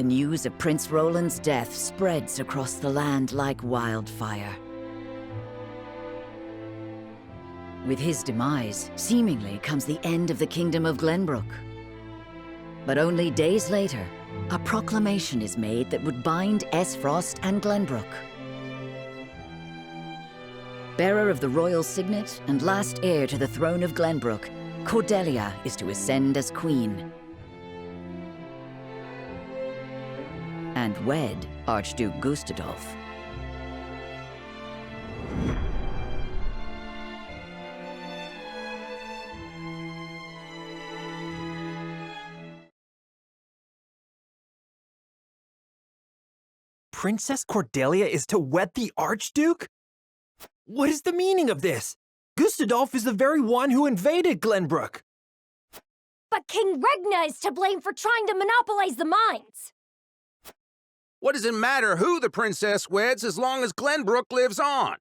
The news of Prince Roland's death spreads across the land like wildfire. With his demise, seemingly comes the end of the Kingdom of Glenbrook. But only days later, a proclamation is made that would bind Esfrost and Glenbrook. Bearer of the royal signet and last heir to the throne of Glenbrook, Cordelia is to ascend as queen and wed Archduke Gustadolf. Princess Cordelia is to wed the Archduke? What is the meaning of this? Gustadolf is the very one who invaded Glenbrook. But King Regna is to blame for trying to monopolize the mines. What does it matter who the princess weds as long as Glenbrook lives on?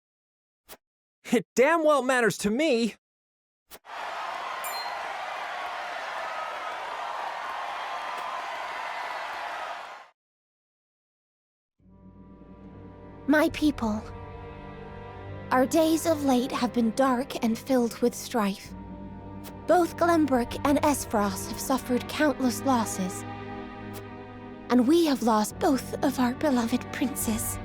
It damn well matters to me. My people, our days of late have been dark and filled with strife. Both Glenbrook and Esfrost have suffered countless losses, and we have lost both of our beloved princes.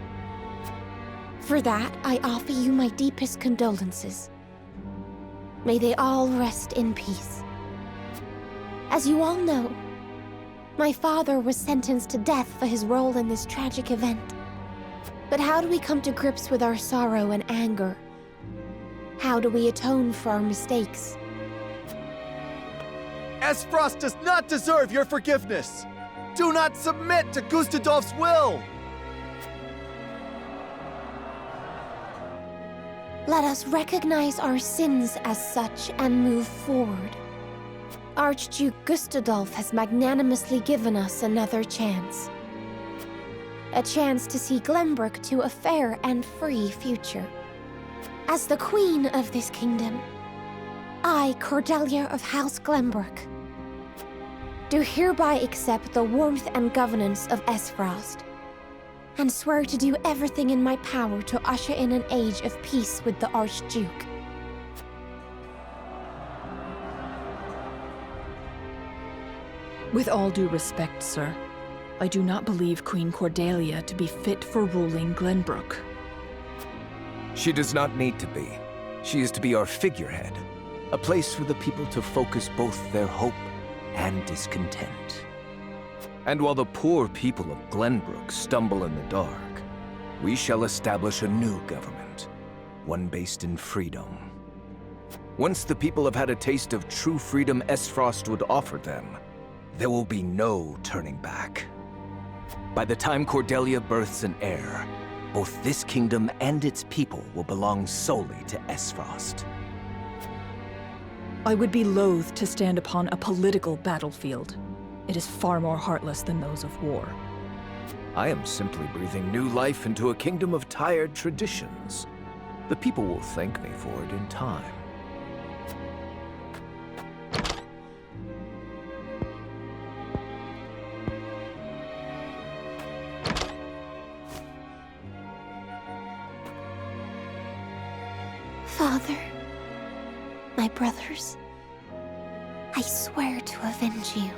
For that, I offer you my deepest condolences. May they all rest in peace. As you all know, my father was sentenced to death for his role in this tragic event. But how do we come to grips with our sorrow and anger? How do we atone for our mistakes? Esfrost does not deserve your forgiveness! Do not submit to Gustadolf's will! Let us recognize our sins as such and move forward. Archduke Gustadolf has magnanimously given us another chance. A chance to see Glenbrook to a fair and free future. As the queen of this kingdom, I, Cordelia of House Glenbrook, do hereby accept the warmth and governance of Esfrost, and swear to do everything in my power to usher in an age of peace with the Archduke. With all due respect, sir, I do not believe Queen Cordelia to be fit for ruling Glenbrook. She does not need to be. She is to be our figurehead, a place for the people to focus both their hope and discontent. And while the poor people of Glenbrook stumble in the dark, we shall establish a new government, one based in freedom. Once the people have had a taste of true freedom Esfrost would offer them, there will be no turning back. By the time Cordelia births an heir, both this kingdom and its people will belong solely to Esfrost. I would be loath to stand upon a political battlefield. It is far more heartless than those of war. I am simply breathing new life into a kingdom of tired traditions. The people will thank me for it in time. Father, my brothers, I swear to avenge you.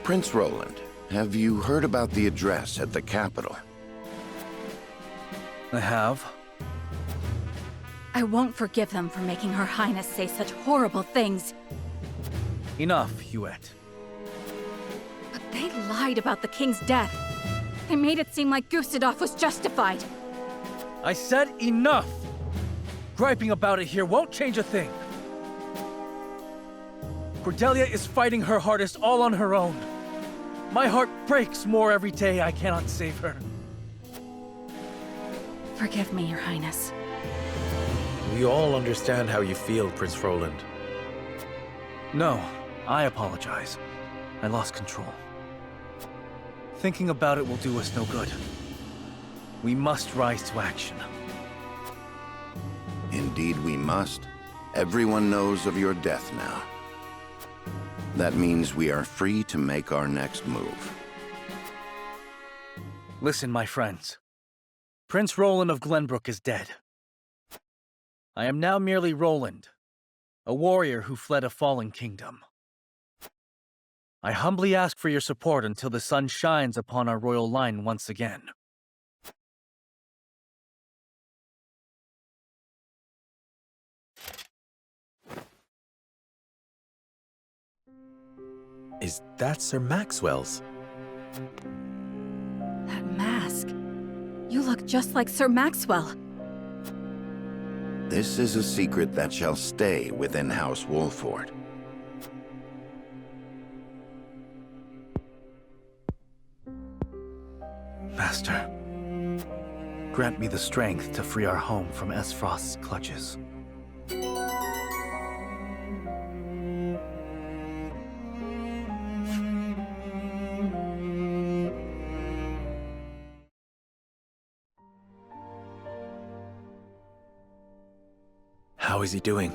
Prince Roland, have you heard about the address at the capital? I have. I won't forgive them for making Her Highness say such horrible things. Enough, Huet. But they lied about the king's death. They made it seem like Gustadolf was justified. I said enough! Griping about it here won't change a thing. Cordelia is fighting her hardest all on her own. My heart breaks more every day I cannot save her. Forgive me, Your Highness. We all understand how you feel, Prince Roland. No, I apologize. I lost control. Thinking about it will do us no good. We must rise to action. Indeed we must. Everyone knows of your death now. That means we are free to make our next move. Listen, my friends. Prince Roland of Glenbrook is dead. I am now merely Roland, a warrior who fled a fallen kingdom. I humbly ask for your support until the sun shines upon our royal line once again. Is that Sir Maxwell's? That mask. You look just like Sir Maxwell. This is a secret that shall stay within House Wolford. Master, grant me the strength to free our home from Esfrost's clutches. How is he doing?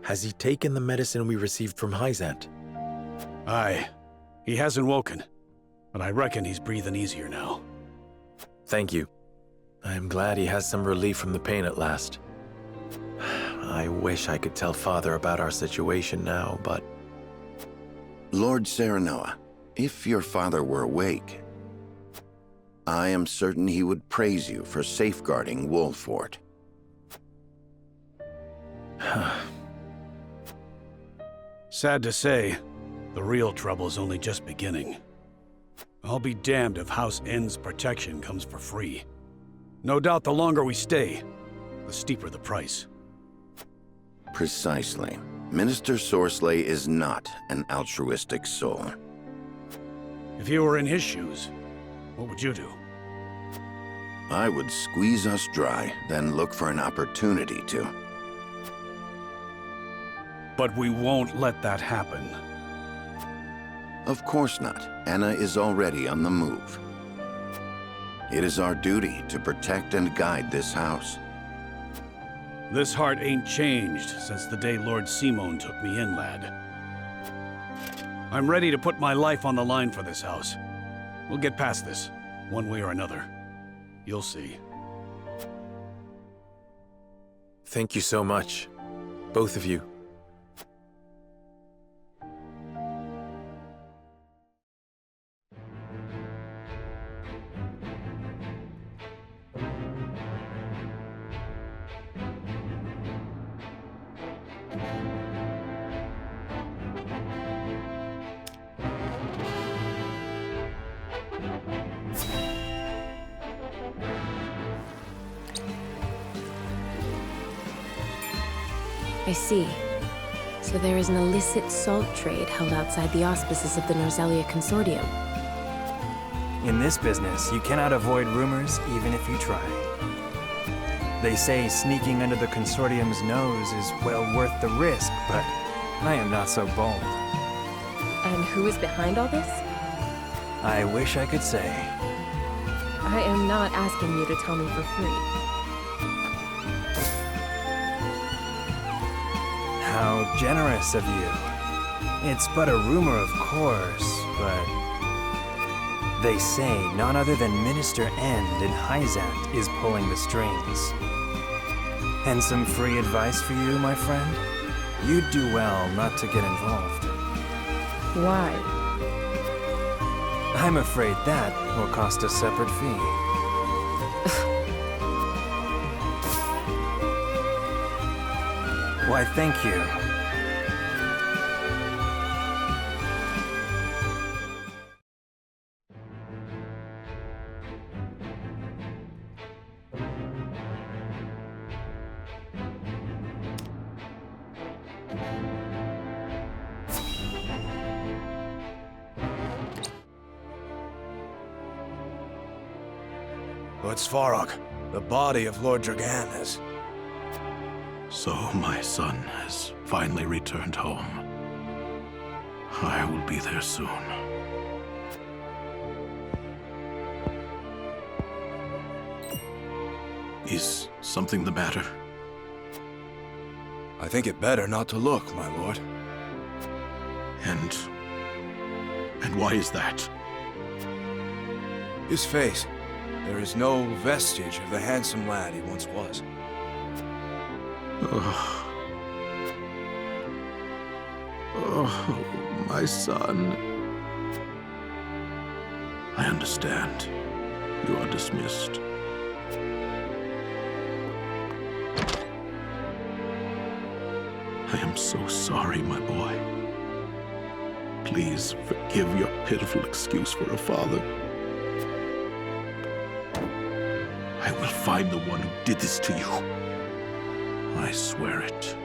Has he taken the medicine we received from Hyzant? Aye. He hasn't woken, but I reckon he's breathing easier now. Thank you. I am glad he has some relief from the pain at last. I wish I could tell Father about our situation now, but... Lord Serenoa, if your father were awake, I am certain he would praise you for safeguarding Wolford. Sad to say, the real trouble's only just beginning. I'll be damned if House N's protection comes for free. No doubt the longer we stay, the steeper the price. Precisely. Minister Sorsley is not an altruistic soul. If you were in his shoes, what would you do? I would squeeze us dry, then look for an opportunity to. But we won't let that happen. Of course not. Anna is already on the move. It is our duty to protect and guide this house. This heart ain't changed since the day Lord Simon took me in, lad. I'm ready to put my life on the line for this house. We'll get past this, one way or another. You'll see. Thank you so much, both of you. I see. So there is an illicit salt trade held outside the auspices of the Norzelia Consortium. In this business, you cannot avoid rumors even if you try. They say sneaking under the Consortium's nose is well worth the risk, but I am not so bold. And who is behind all this? I wish I could say. I am not asking you to tell me for free. How generous of you. It's but a rumor, of course, but... They say none other than Minister End in Hyzant is pulling the strings. And some free advice for you, my friend? You'd do well not to get involved. Why? I'm afraid that will cost a separate fee. Why, thank you. But Svarog, the body of Lord Dragan is... So my son has finally returned home. I will be there soon. Is something the matter? I think it better not to look, my lord. And why is that? His face. There is no vestige of the handsome lad he once was. Oh, my son. I understand. You are dismissed. I am so sorry, my boy. Please forgive your pitiful excuse for a father. I will find the one who did this to you. I swear it.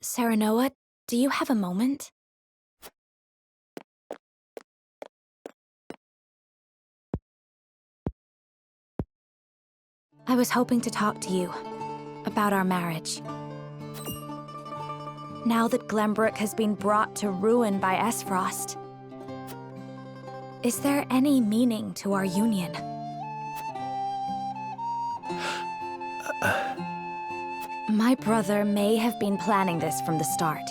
Serenoa, do you have a moment? I was hoping to talk to you about our marriage. Now that Glenbrook has been brought to ruin by Esfrost, is there any meaning to our union? My brother may have been planning this from the start.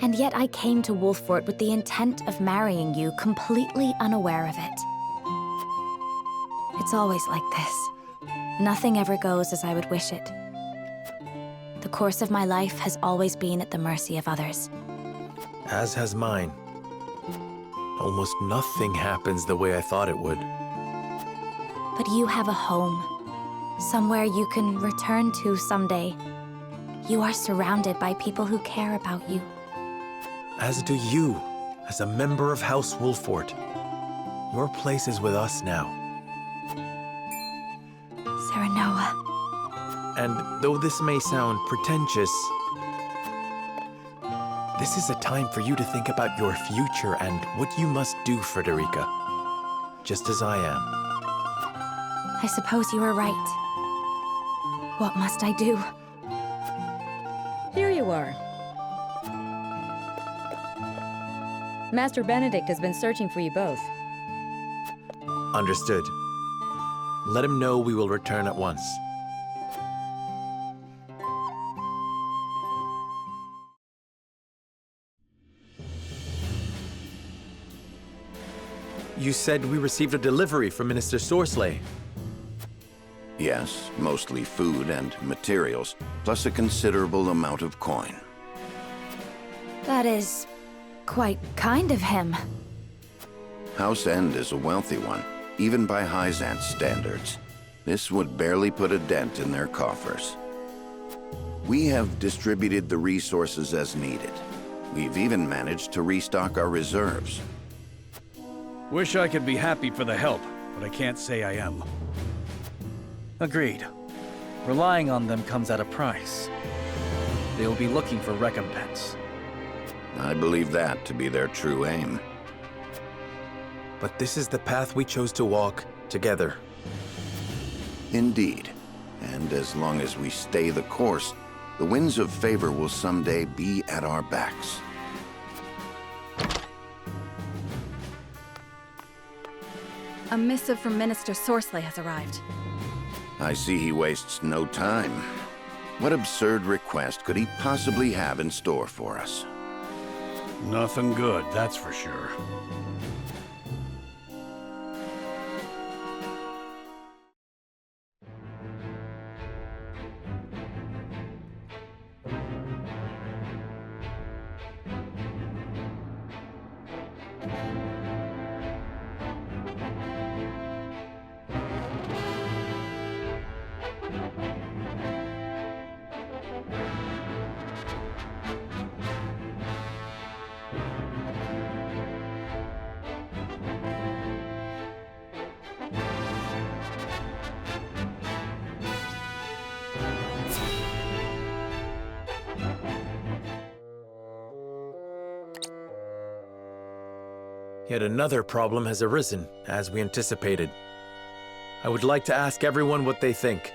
And yet I came to Wolffort with the intent of marrying you, completely unaware of it. It's always like this. Nothing ever goes as I would wish it. The course of my life has always been at the mercy of others. As has mine. Almost nothing happens the way I thought it would. But you have a home. Somewhere you can return to someday. You are surrounded by people who care about you. As do you, as a member of House Wolffort. Your place is with us now. Serenoa. And though this may sound pretentious, this is a time for you to think about your future and what you must do, Frederica. Just as I am. I suppose you are right. What must I do? Here you are. Master Benedict has been searching for you both. Understood. Let him know we will return at once. You said we received a delivery from Minister Sorsley. Yes, mostly food and materials, plus a considerable amount of coin. That is quite kind of him. House End is a wealthy one, even by Hyzant's standards. This would barely put a dent in their coffers. We have distributed the resources as needed. We've even managed to restock our reserves. Wish I could be happy for the help, but I can't say I am. Agreed. Relying on them comes at a price. They will be looking for recompense. I believe that to be their true aim. But this is the path we chose to walk together. Indeed. And as long as we stay the course, the winds of favor will someday be at our backs. A missive from Minister Sorsley has arrived. I see he wastes no time. What absurd request could he possibly have in store for us? Nothing good, that's for sure. Yet another problem has arisen, as we anticipated. I would like to ask everyone what they think.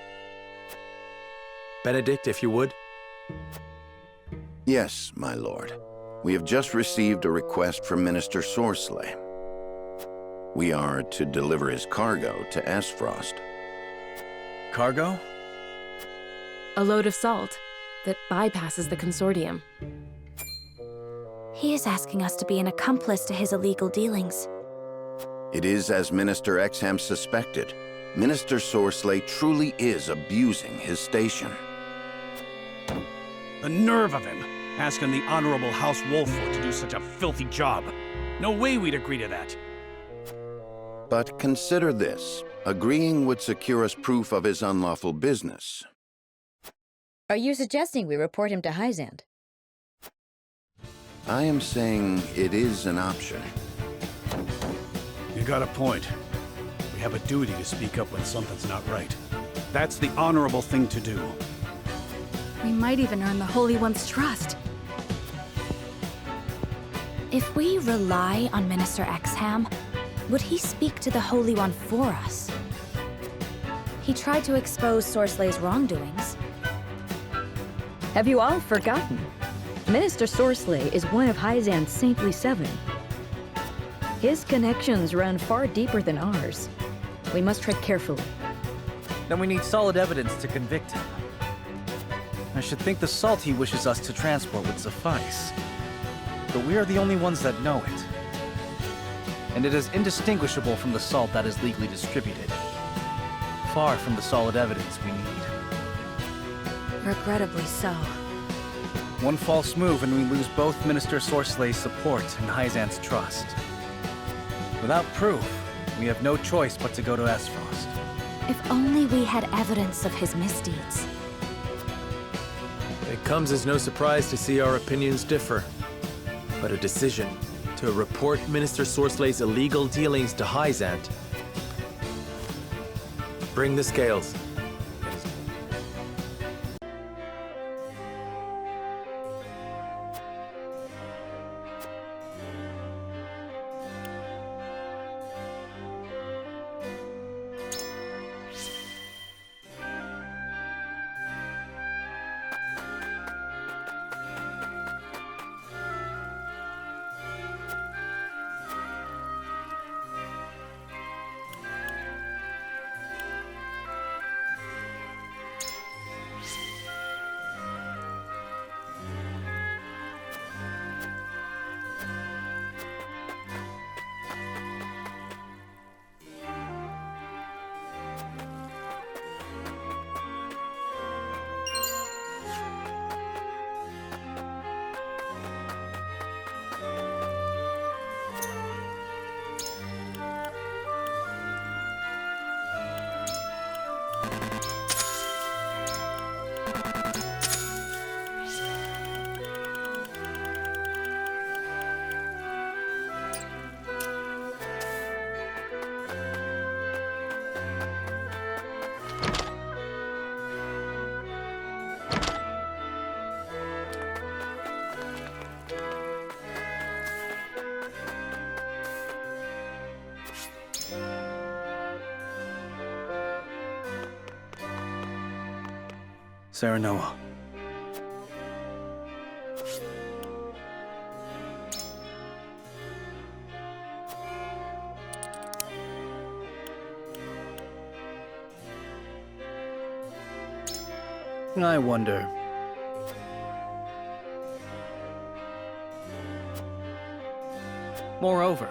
Benedict, if you would. Yes, my lord. We have just received a request from Minister Sorcelet. We are to deliver his cargo to Esfrost. Cargo? A load of salt that bypasses the consortium. He is asking us to be an accomplice to his illegal dealings. It is as Minister Exham suspected. Minister Sorcelet truly is abusing his station. The nerve of him, asking the Honorable House Wolfwood to do such a filthy job. No way we'd agree to that. But consider this. Agreeing would secure us proof of his unlawful business. Are you suggesting we report him to Hyzant? I am saying it is an option. You got a point. We have a duty to speak up when something's not right. That's the honorable thing to do. We might even earn the Holy One's trust. If we rely on Minister Exham, would he speak to the Holy One for us? He tried to expose Sorcelet's wrongdoings. Have you all forgotten? Minister Sorcelet is one of Hyzant's saintly seven. His connections run far deeper than ours. We must tread carefully. Then we need solid evidence to convict him. I should think the salt he wishes us to transport would suffice. But we are the only ones that know it. And it is indistinguishable from the salt that is legally distributed. Far from the solid evidence we need. Regrettably so. One false move and we lose both Minister Sorcelet's support and Hyzant's trust. Without proof, we have no choice but to go to Esfrost. If only we had evidence of his misdeeds. It comes as no surprise to see our opinions differ. But a decision to report Minister Sorcelet's illegal dealings to Hyzant. Bring the scales. Serenoa. I wonder. Moreover,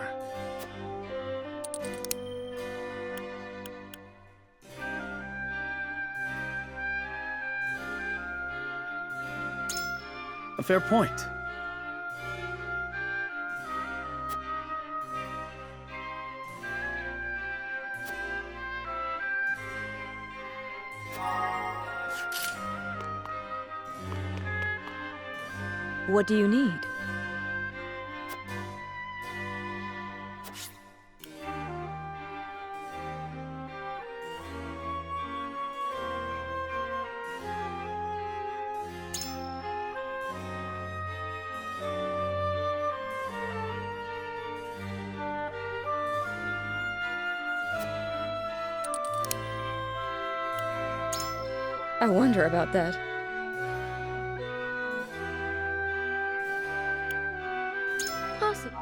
a fair point. What do you need? I wonder about that. Possible.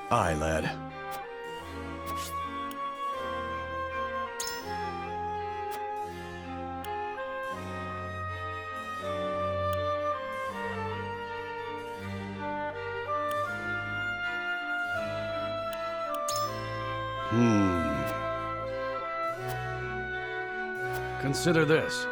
Aye, lad. Consider this.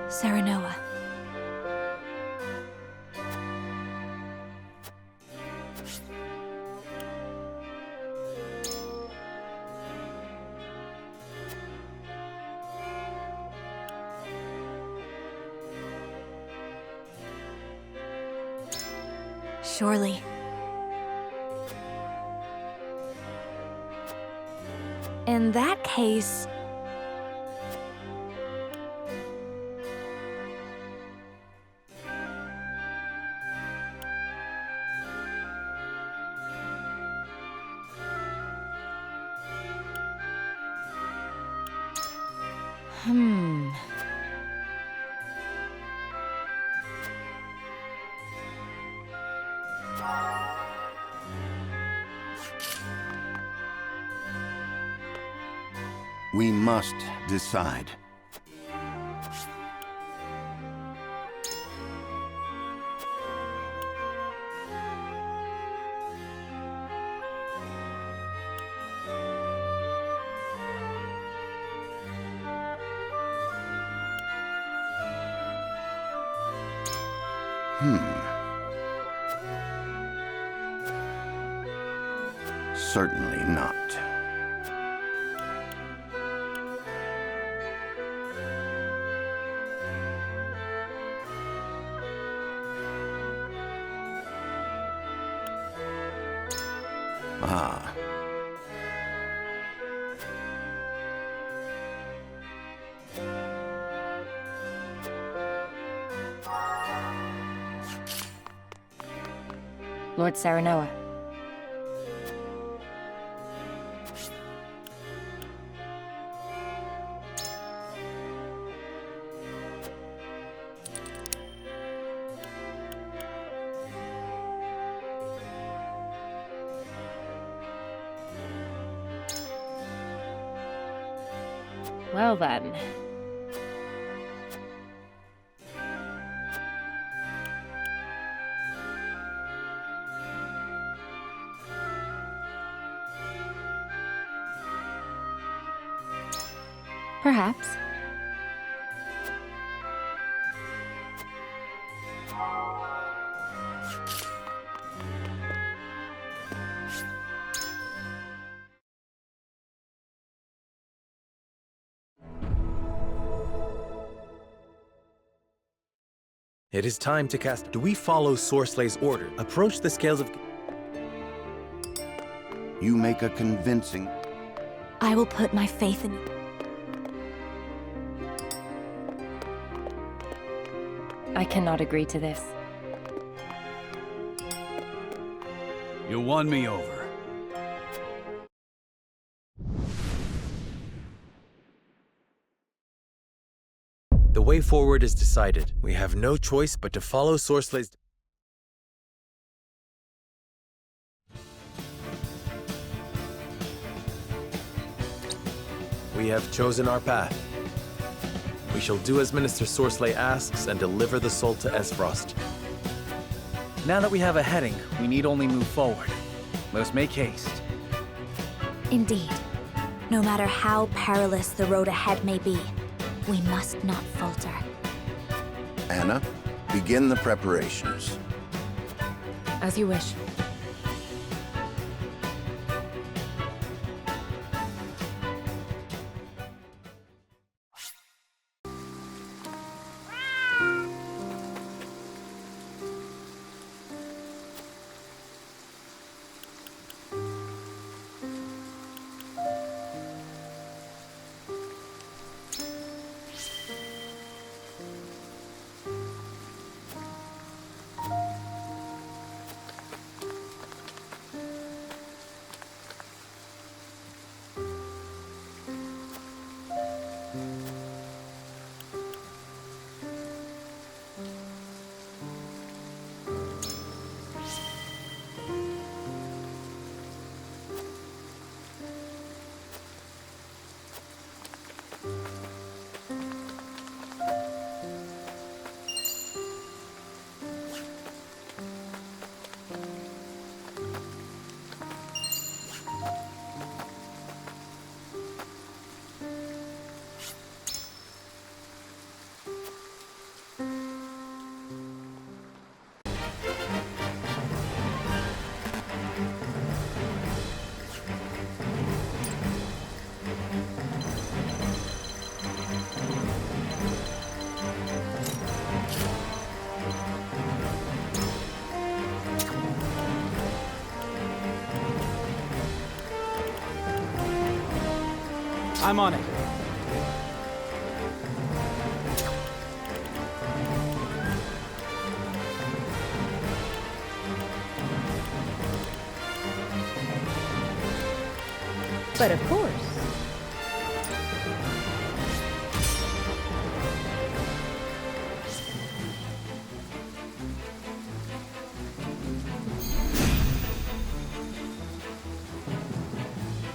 Serenoa. Surely. In that case... We must decide. Certainly not. Ah. Lord Serenoa. Well then. Perhaps. It is time to cast. Do we follow Sorslay's order? Approach the scales of... You make a convincing... I will put my faith in you. I cannot agree to this. You won me over. The way forward is decided. We have no choice but to follow Sorslay's... We have chosen our path. We shall do as Minister Sorsley asks and deliver the soul to Esfrost. Now that we have a heading, we need only move forward. Let us make haste. Indeed. No matter how perilous the road ahead may be, we must not falter. Anna, begin the preparations. As you wish. I'm on it. But of course.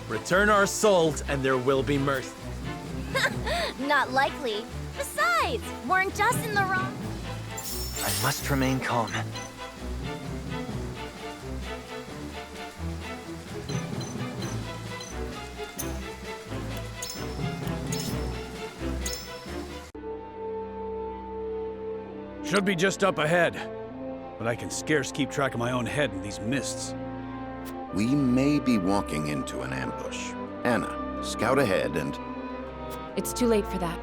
Return our souls, and there will be mercy. Not likely. Besides, weren't just in the wrong. I must remain calm. Should be just up ahead, but I can scarce keep track of my own head in these mists. We may be walking into an ambush. Anna, scout ahead and... It's too late for that.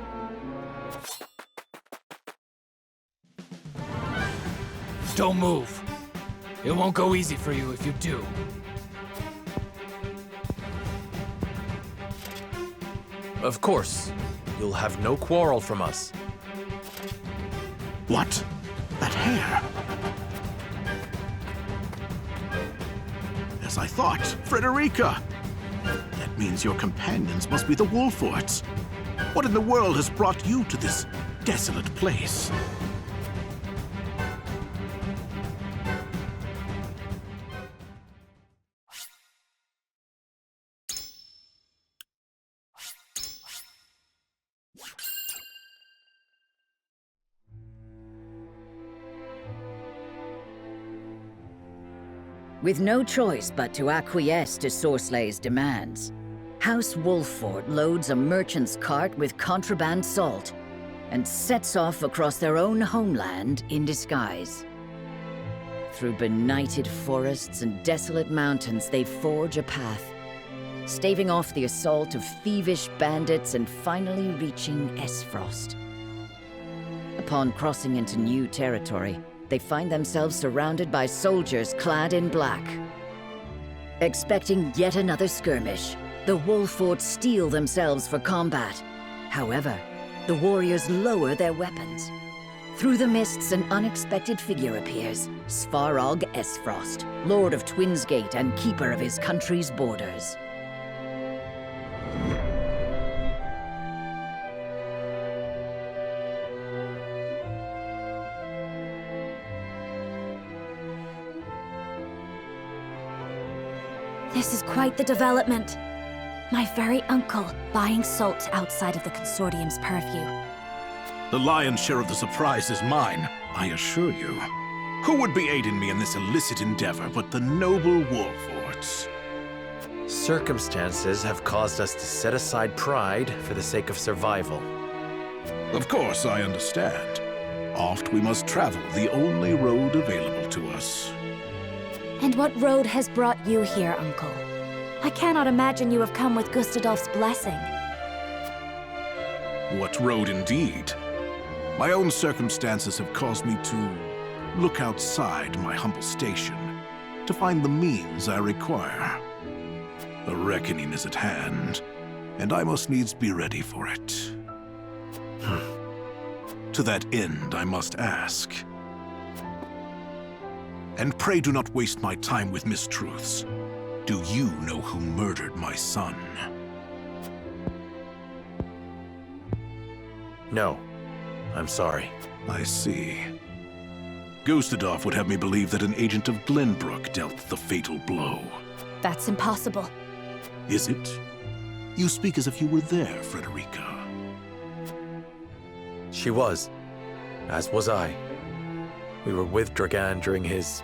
Don't move. It won't go easy for you if you do. Of course. You'll have no quarrel from us. What? That hair? As I thought, Frederica! That means your companions must be the Wolforts. What in the world has brought you to this desolate place? With no choice but to acquiesce to Sorslay's demands, House Wolfort loads a merchant's cart with contraband salt and sets off across their own homeland in disguise. Through benighted forests and desolate mountains, they forge a path, staving off the assault of thievish bandits and finally reaching Esfrost. Upon crossing into new territory, they find themselves surrounded by soldiers clad in black. Expecting yet another skirmish, The Wolforts steel themselves for combat. However, the warriors lower their weapons. Through the mists, an unexpected figure appears. Svarog Esfrost, Lord of Twinsgate and keeper of his country's borders. This is quite the development. My very uncle buying salt outside of the Consortium's purview. The lion's share of the surprise is mine, I assure you. Who would be aiding me in this illicit endeavor but the noble Wolforts? Circumstances have caused us to set aside pride for the sake of survival. Of course, I understand. Oft we must travel the only road available to us. And what road has brought you here, Uncle? I cannot imagine you have come with Gustadolf's blessing. What road indeed? My own circumstances have caused me to look outside my humble station to find the means I require. The reckoning is at hand, and I must needs be ready for it. To that end, I must ask. And pray do not waste my time with mistruths. Do you know who murdered my son? No. I'm sorry. I see. Gustadolf would have me believe that an agent of Glenbrook dealt the fatal blow. That's impossible. Is it? You speak as if you were there, Frederica. She was. As was I. We were with Dragan during his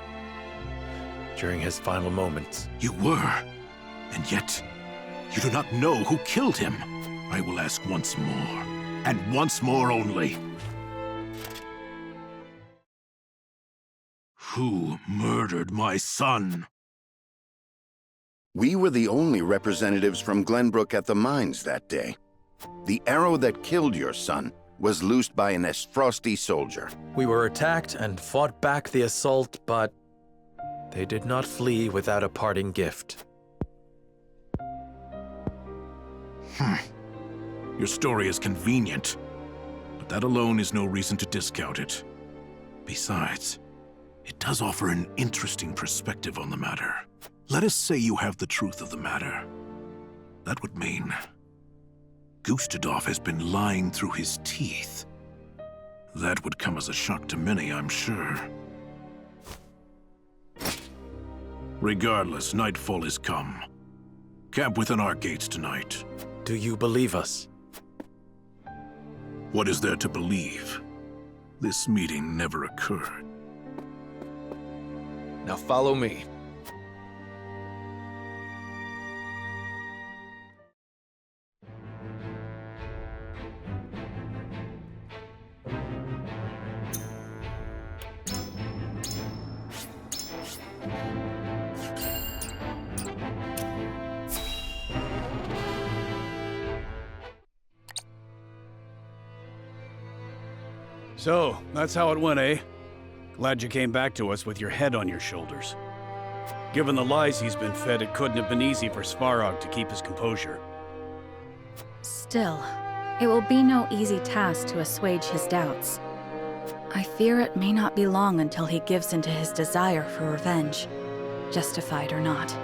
final moments. You were? And yet, you do not know who killed him. I will ask once more, and once more only. Who murdered my son? We were the only representatives from Glenbrook at the mines that day. The arrow that killed your son was loosed by an Esfrosti soldier. We were attacked and fought back the assault, but they did not flee without a parting gift. Your story is convenient, but that alone is no reason to discount it. Besides, it does offer an interesting perspective on the matter. Let us say you have the truth of the matter. That would mean Gustadolf has been lying through his teeth. That would come as a shock to many, I'm sure. Regardless, nightfall is come. Camp within our gates tonight. Do you believe us? What is there to believe? This meeting never occurred. Now follow me. So, that's how it went, eh? Glad you came back to us with your head on your shoulders. Given the lies he's been fed, it couldn't have been easy for Svarog to keep his composure. Still, it will be no easy task to assuage his doubts. I fear it may not be long until he gives into his desire for revenge, justified or not.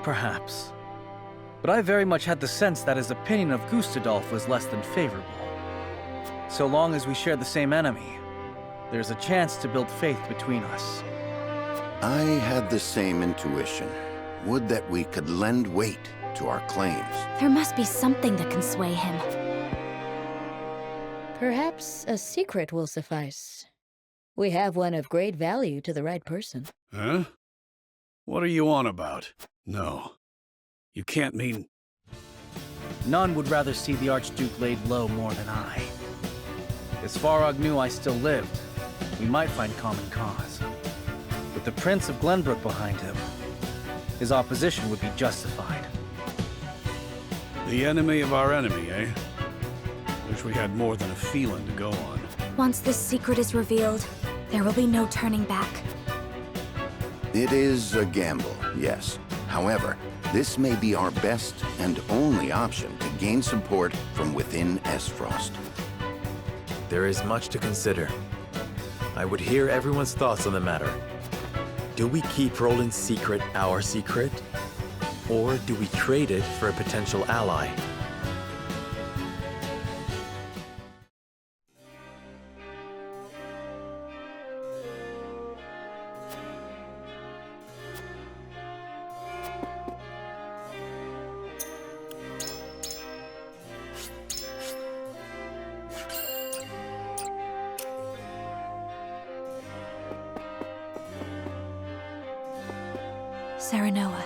Perhaps. But I very much had the sense that his opinion of Gustadolf was less than favorable. So long as we share the same enemy, there's a chance to build faith between us. I had the same intuition. Would that we could lend weight to our claims. There must be something that can sway him. Perhaps a secret will suffice. We have one of great value to the right person. Huh? What are you on about? No. You can't mean... None would rather see the Archduke laid low more than I. If Svarog knew I still lived, we might find common cause. With the Prince of Glenbrook behind him, his opposition would be justified. The enemy of our enemy, eh? Wish we had more than a feeling to go on. Once this secret is revealed, there will be no turning back. It is a gamble, yes. However, This may be our best and only option to gain support from within Esfrost. There is much to consider. I would hear everyone's thoughts on the matter. Do we keep Roland's secret our secret? Or do we trade it for a potential ally? Serenoa.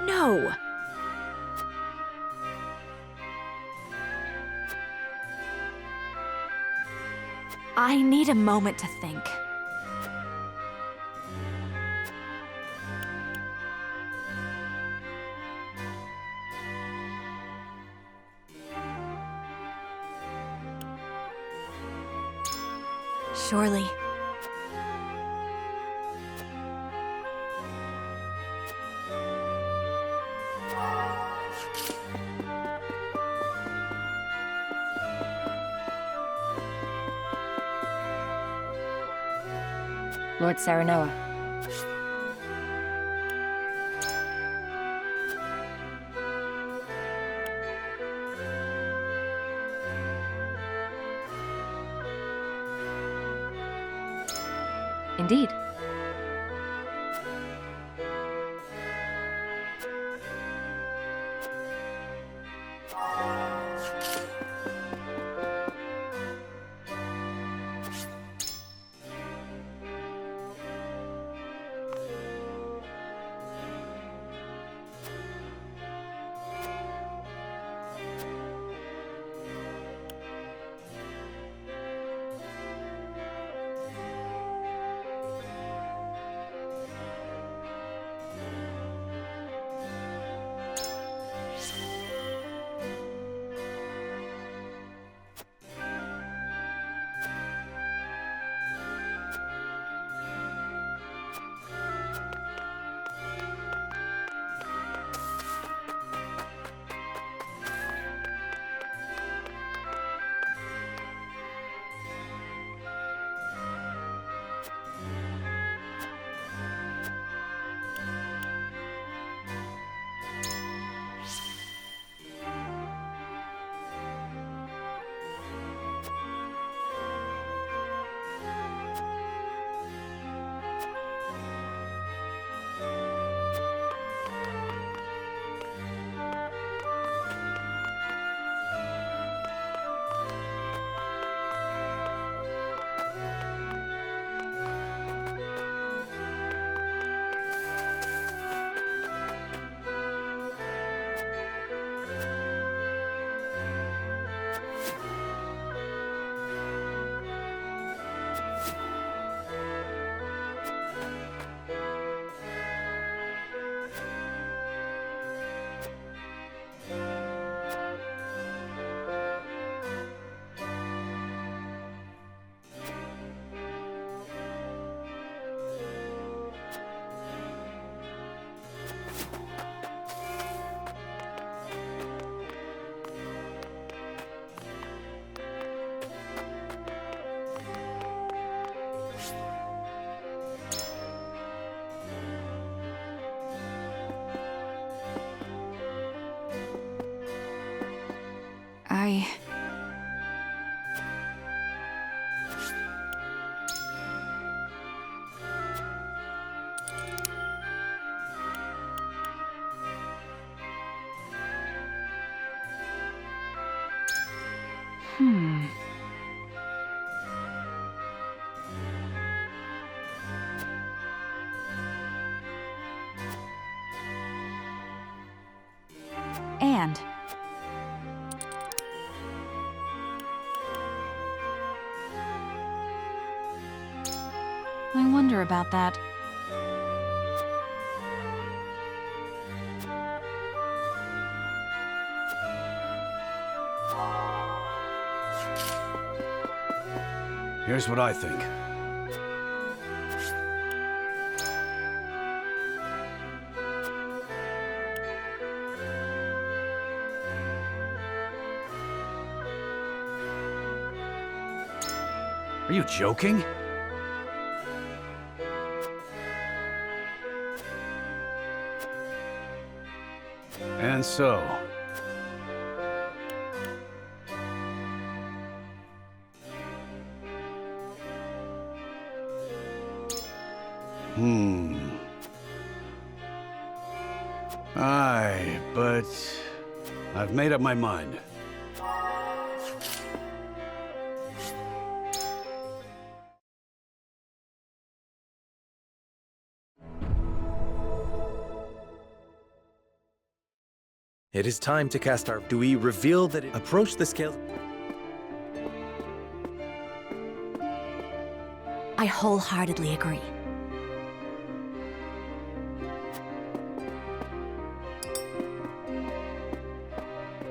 No! I need a moment to think. Surely. Lord Serenoa. Indeed. And I wonder about that. Here's what I think. Are you joking? And so... Aye, but I've made up my mind. It is time to cast our... Do we reveal that it... Approach the scale... I wholeheartedly agree.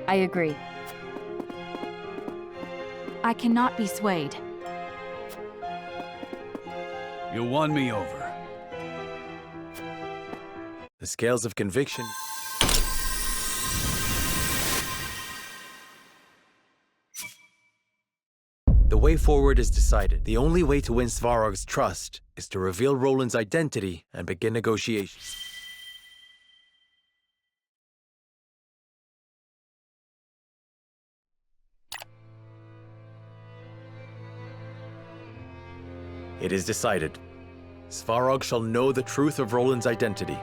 I agree. I cannot be swayed. You won me over. The scales of conviction... The way forward is decided. The only way to win Svarog's trust is to reveal Roland's identity and begin negotiations. It is decided. Svarog shall know the truth of Roland's identity.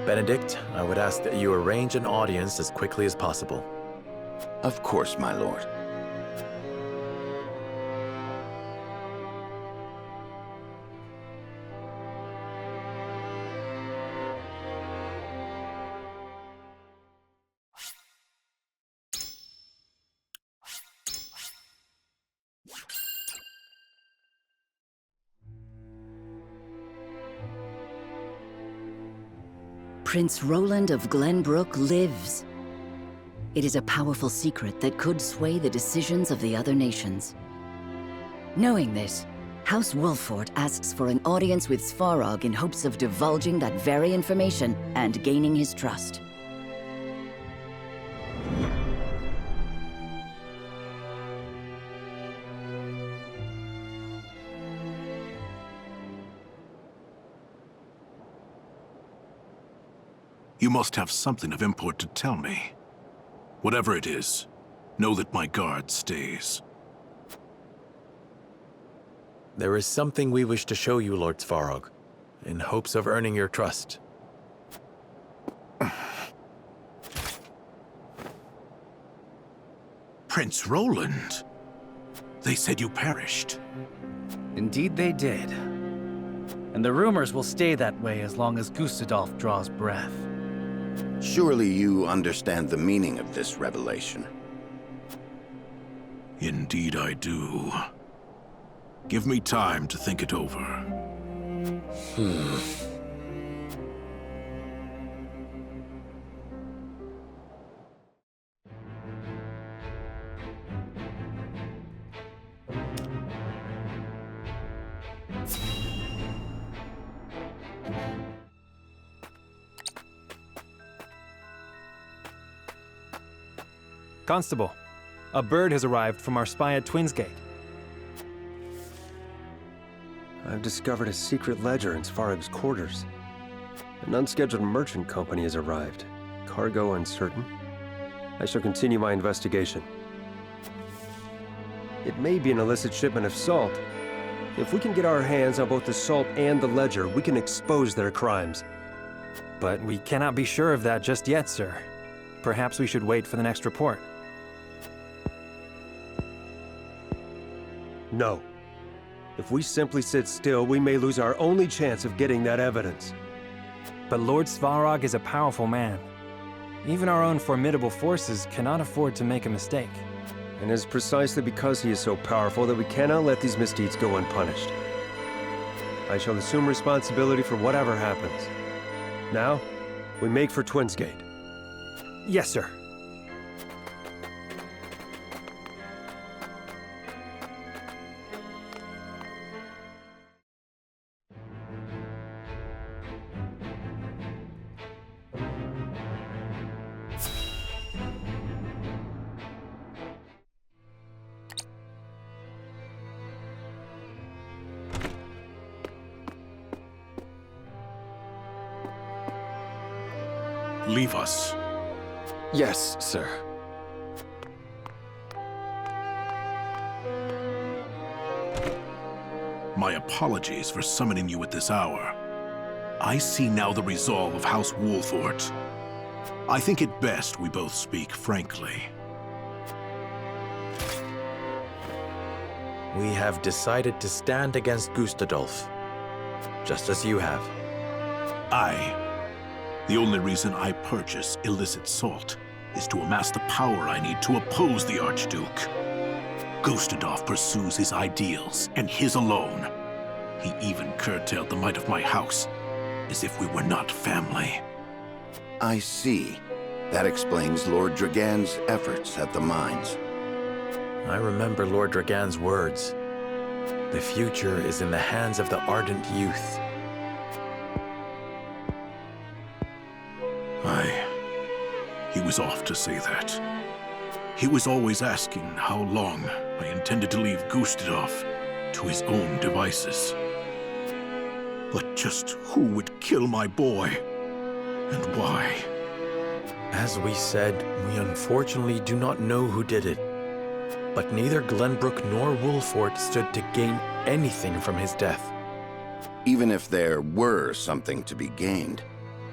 Benedict, I would ask that you arrange an audience as quickly as possible. Of course, my lord. Prince Roland of Glenbrook lives. It is a powerful secret that could sway the decisions of the other nations. Knowing this, House Wolford asks for an audience with Svarog in hopes of divulging that very information and gaining his trust. You must have something of import to tell me. Whatever it is, know that my guard stays. There is something we wish to show you, Lord Svarog, in hopes of earning your trust. Prince Roland? They said you perished. Indeed they did. And the rumors will stay that way as long as Gustadolf draws breath. Surely you understand the meaning of this revelation. Indeed I do. Give me time to think it over. Constable, a bird has arrived from our spy at Twinsgate. I've discovered a secret ledger in Svarog's quarters. An unscheduled merchant company has arrived. Cargo uncertain. I shall continue my investigation. It may be an illicit shipment of salt. If we can get our hands on both the salt and the ledger, we can expose their crimes. But we cannot be sure of that just yet, sir. Perhaps we should wait for the next report. No. If we simply sit still, we may lose our only chance of getting that evidence. But Lord Svarog is a powerful man. Even our own formidable forces cannot afford to make a mistake. And it is precisely because he is so powerful that we cannot let these misdeeds go unpunished. I shall assume responsibility for whatever happens. Now, we make for Twinsgate. Yes, sir. Leave us. Yes, sir. My apologies for summoning you at this hour. I see now the resolve of House Wolfort. I think it best we both speak frankly. We have decided to stand against Gustadolf, just as you have. The only reason I purchase illicit salt is to amass the power I need to oppose the Archduke. Gustadolf pursues his ideals, and his alone. He even curtailed the might of my house, as if we were not family. I see. That explains Lord Dragan's efforts at the mines. I remember Lord Dragan's words. The future is in the hands of the ardent youth. He was off to say that. He was always asking how long I intended to leave Gustadolf to his own devices. But just who would kill my boy? And why? As we said, we unfortunately do not know who did it. But neither Glenbrook nor Wolfort stood to gain anything from his death. Even if there were something to be gained,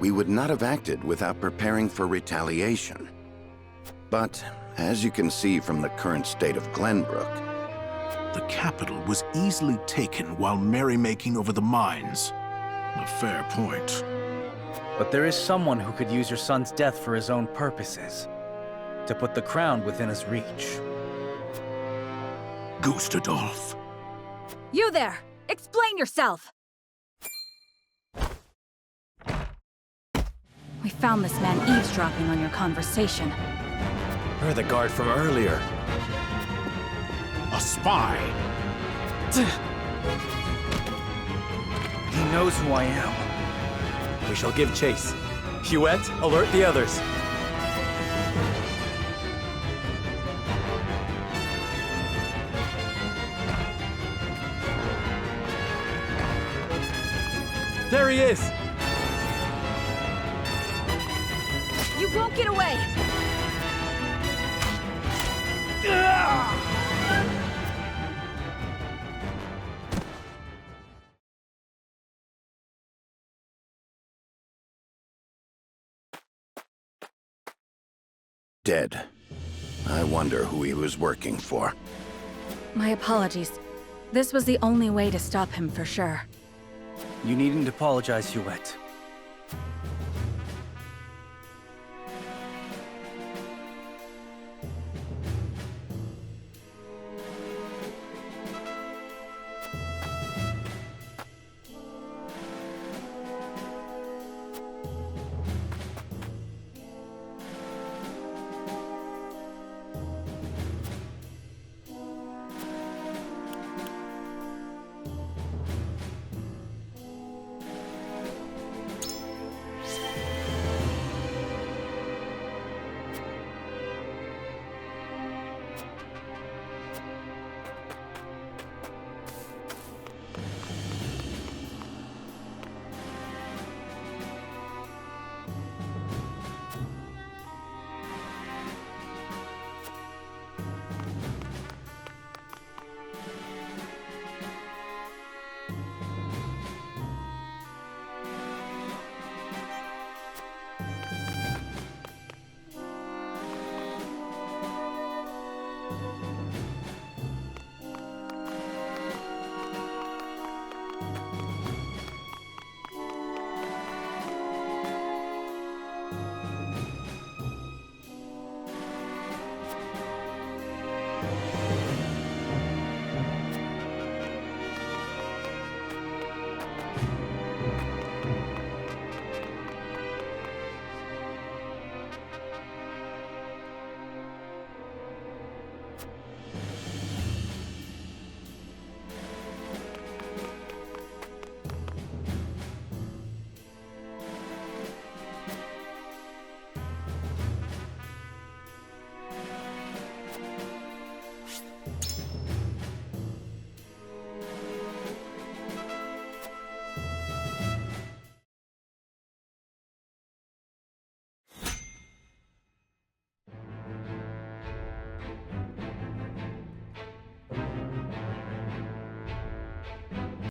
we would not have acted without preparing for retaliation. But, as you can see from the current state of Glenbrook, the capital was easily taken while merrymaking over the mines. A fair point. But there is someone who could use your son's death for his own purposes, to put the crown within his reach. Gustadolf. You there! Explain yourself! We found this man eavesdropping on your conversation. You're the guard from earlier. A spy! He knows who I am. We shall give chase. Huet, alert the others. There he is! You won't get away! dead. I wonder who he was working for. My apologies. This was the only way to stop him for sure. You needn't apologize, Huet.